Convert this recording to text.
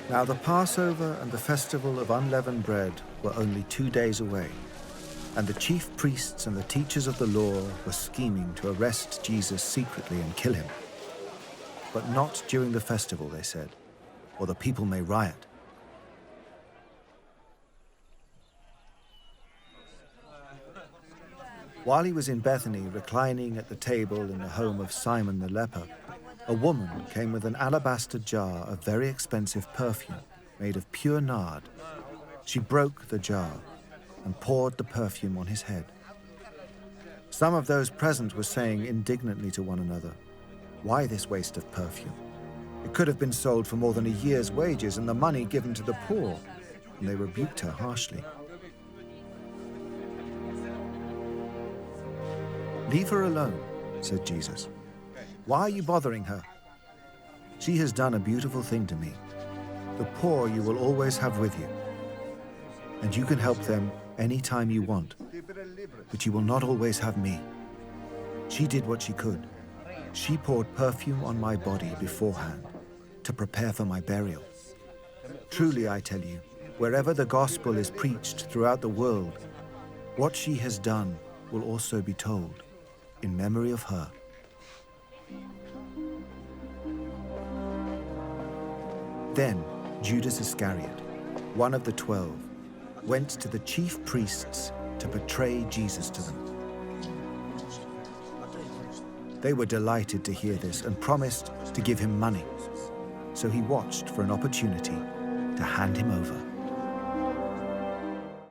Now the Passover and the festival of unleavened bread were only 2 days away, and the chief priests and the teachers of the law were scheming to arrest Jesus secretly and kill him. But not during the festival, they said, or the people may riot. While he was in Bethany, reclining at the table in the home of Simon the leper, a woman came with an alabaster jar of very expensive perfume made of pure nard. She broke the jar and poured the perfume on his head. Some of those present were saying indignantly to one another, "Why this waste of perfume? It could have been sold for more than a year's wages and the money given to the poor." And they rebuked her harshly. "Leave her alone," said Jesus. "Why are you bothering her? She has done a beautiful thing to me. The poor you will always have with you, and you can help them any time you want, but you will not always have me. She did what she could. She poured perfume on my body beforehand to prepare for my burial. Truly, I tell you, wherever the gospel is preached throughout the world, what she has done will also be told in memory of her." Then Judas Iscariot, one of the 12, went to the chief priests to betray Jesus to them. They were delighted to hear this and promised to give him money. So he watched for an opportunity to hand him over.